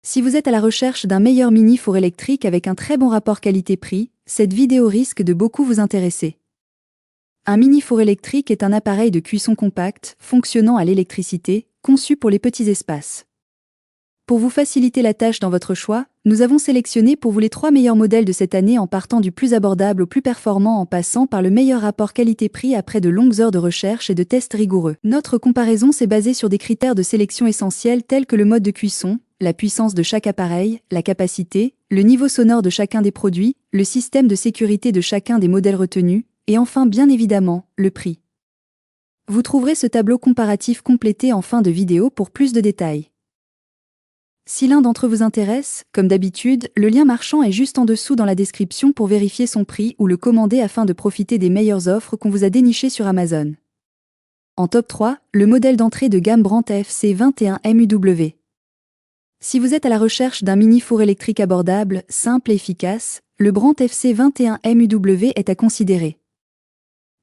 Si vous êtes à la recherche d'un meilleur mini-four électrique avec un très bon rapport qualité-prix, cette vidéo risque de beaucoup vous intéresser. Un mini-four électrique est un appareil de cuisson compact, fonctionnant à l'électricité, conçu pour les petits espaces. Pour vous faciliter la tâche dans votre choix, nous avons sélectionné pour vous les 3 meilleurs modèles de cette année en partant du plus abordable au plus performant en passant par le meilleur rapport qualité-prix après de longues heures de recherche et de tests rigoureux. Notre comparaison s'est basée sur des critères de sélection essentiels tels que le mode de cuisson, la puissance de chaque appareil, la capacité, le niveau sonore de chacun des produits, le système de sécurité de chacun des modèles retenus, et enfin bien évidemment, le prix. Vous trouverez ce tableau comparatif complété en fin de vidéo pour plus de détails. Si l'un d'entre eux vous intéresse, comme d'habitude, le lien marchand est juste en dessous dans la description pour vérifier son prix ou le commander afin de profiter des meilleures offres qu'on vous a dénichées sur Amazon. En top 3, le modèle d'entrée de gamme Brandt AFC 21 MUW. Si vous êtes à la recherche d'un mini-four électrique abordable, simple et efficace, le Brandt FC 21 MUW est à considérer.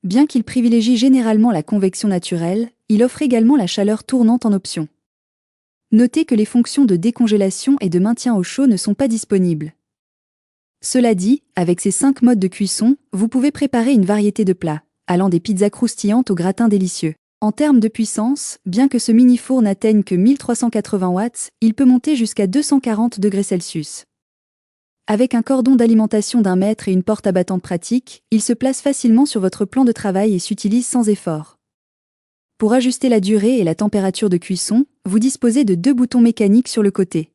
Bien qu'il privilégie généralement la convection naturelle, il offre également la chaleur tournante en option. Notez que les fonctions de décongélation et de maintien au chaud ne sont pas disponibles. Cela dit, avec ces 5 modes de cuisson, vous pouvez préparer une variété de plats, allant des pizzas croustillantes aux gratins délicieux. En termes de puissance, bien que ce mini-four n'atteigne que 1380 watts, il peut monter jusqu'à 240 degrés Celsius. Avec un cordon d'alimentation d'1 mètre et une porte à battante pratique, il se place facilement sur votre plan de travail et s'utilise sans effort. Pour ajuster la durée et la température de cuisson, vous disposez de 2 boutons mécaniques sur le côté.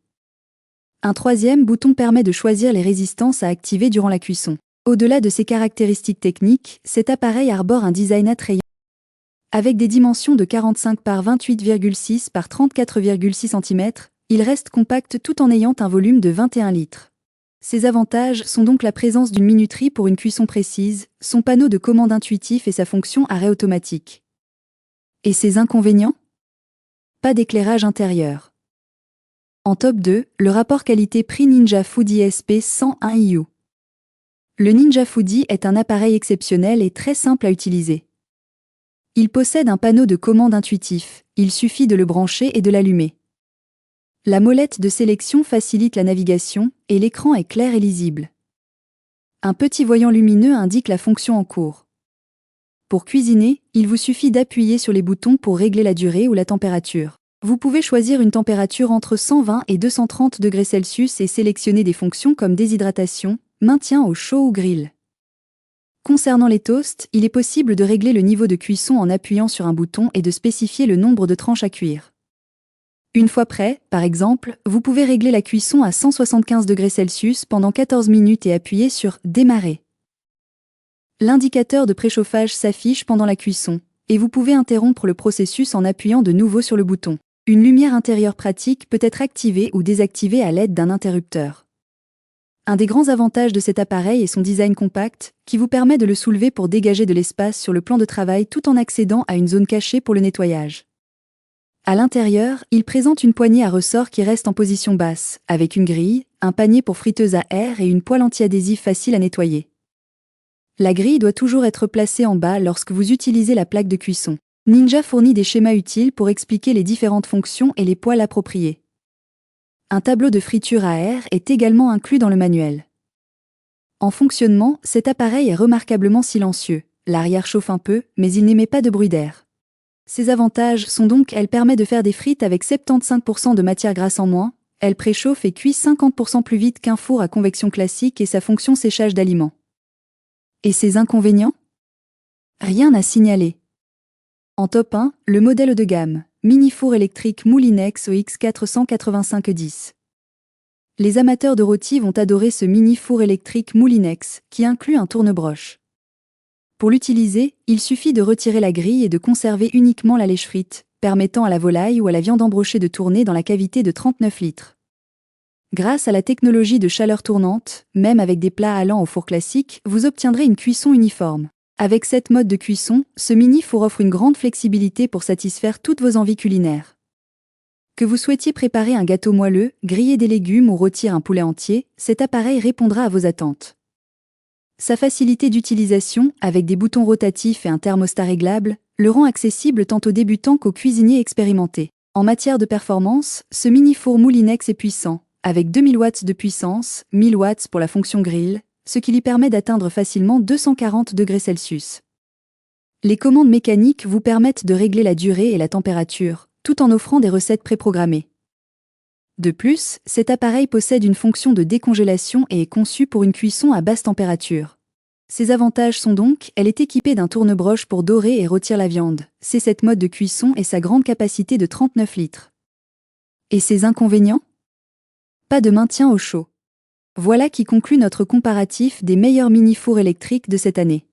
Un 3e bouton permet de choisir les résistances à activer durant la cuisson. Au-delà de ses caractéristiques techniques, cet appareil arbore un design attrayant. Avec des dimensions de 45 par 28,6 par 34,6 cm, il reste compact tout en ayant un volume de 21 litres. Ses avantages sont donc la présence d'une minuterie pour une cuisson précise, son panneau de commande intuitif et sa fonction arrêt automatique. Et ses inconvénients ? Pas d'éclairage intérieur. En top 2, le rapport qualité-prix Ninja Foodi SP 101 IU. Le Ninja Foodi est un appareil exceptionnel et très simple à utiliser. Il possède un panneau de commande intuitif, il suffit de le brancher et de l'allumer. La molette de sélection facilite la navigation et l'écran est clair et lisible. Un petit voyant lumineux indique la fonction en cours. Pour cuisiner, il vous suffit d'appuyer sur les boutons pour régler la durée ou la température. Vous pouvez choisir une température entre 120 et 230 degrés Celsius et sélectionner des fonctions comme déshydratation, maintien au chaud ou grill. Concernant les toasts, il est possible de régler le niveau de cuisson en appuyant sur un bouton et de spécifier le nombre de tranches à cuire. Une fois prêt, par exemple, vous pouvez régler la cuisson à 175 degrés Celsius pendant 14 minutes et appuyer sur « Démarrer ». L'indicateur de préchauffage s'affiche pendant la cuisson, et vous pouvez interrompre le processus en appuyant de nouveau sur le bouton. Une lumière intérieure pratique peut être activée ou désactivée à l'aide d'un interrupteur. Un des grands avantages de cet appareil est son design compact, qui vous permet de le soulever pour dégager de l'espace sur le plan de travail tout en accédant à une zone cachée pour le nettoyage. À l'intérieur, il présente une poignée à ressort qui reste en position basse, avec une grille, un panier pour friteuse à air et une poêle anti-adhésive facile à nettoyer. La grille doit toujours être placée en bas lorsque vous utilisez la plaque de cuisson. Ninja fournit des schémas utiles pour expliquer les différentes fonctions et les poêles appropriées. Un tableau de friture à air est également inclus dans le manuel. En fonctionnement, cet appareil est remarquablement silencieux. L'arrière chauffe un peu, mais il n'émet pas de bruit d'air. Ses avantages sont donc elle permet de faire des frites avec 75% de matière grasse en moins, elle préchauffe et cuit 50% plus vite qu'un four à convection classique et sa fonction séchage d'aliments. Et ses inconvénients ? Rien à signaler. En top 1, le modèle de gamme, mini-four électrique Moulinex OX 48510. Les amateurs de rôti vont adorer ce mini-four électrique Moulinex, qui inclut un tourne-broche. Pour l'utiliser, il suffit de retirer la grille et de conserver uniquement la lèche frite, permettant à la volaille ou à la viande embrochée de tourner dans la cavité de 39 litres. Grâce à la technologie de chaleur tournante, même avec des plats allant au four classique, vous obtiendrez une cuisson uniforme. Avec 7 modes de cuisson, ce mini-four offre une grande flexibilité pour satisfaire toutes vos envies culinaires. Que vous souhaitiez préparer un gâteau moelleux, griller des légumes ou rôtir un poulet entier, cet appareil répondra à vos attentes. Sa facilité d'utilisation, avec des boutons rotatifs et un thermostat réglable, le rend accessible tant aux débutants qu'aux cuisiniers expérimentés. En matière de performance, ce mini-four Moulinex est puissant, avec 2000 watts de puissance, 1000 watts pour la fonction grill, ce qui lui permet d'atteindre facilement 240 degrés Celsius. Les commandes mécaniques vous permettent de régler la durée et la température, tout en offrant des recettes préprogrammées. De plus, cet appareil possède une fonction de décongélation et est conçu pour une cuisson à basse température. Ses avantages sont donc, elle est équipée d'un tourne-broche pour dorer et rôtir la viande, c'est cette mode de cuisson et sa grande capacité de 39 litres. Et ses inconvénients? Pas de maintien au chaud. Voilà qui conclut notre comparatif des meilleurs mini-fours électriques de cette année.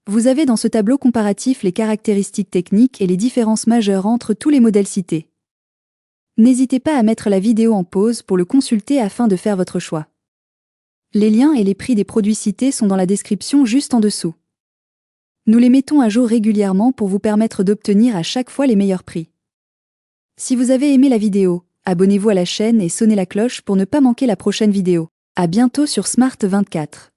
Vous avez dans ce tableau comparatif les caractéristiques techniques et les différences majeures entre tous les modèles cités. N'hésitez pas à mettre la vidéo en pause pour le consulter afin de faire votre choix. Les liens et les prix des produits cités sont dans la description juste en dessous. Nous les mettons à jour régulièrement pour vous permettre d'obtenir à chaque fois les meilleurs prix. Si vous avez aimé la vidéo, abonnez-vous à la chaîne et sonnez la cloche pour ne pas manquer la prochaine vidéo. À bientôt sur Smart 24.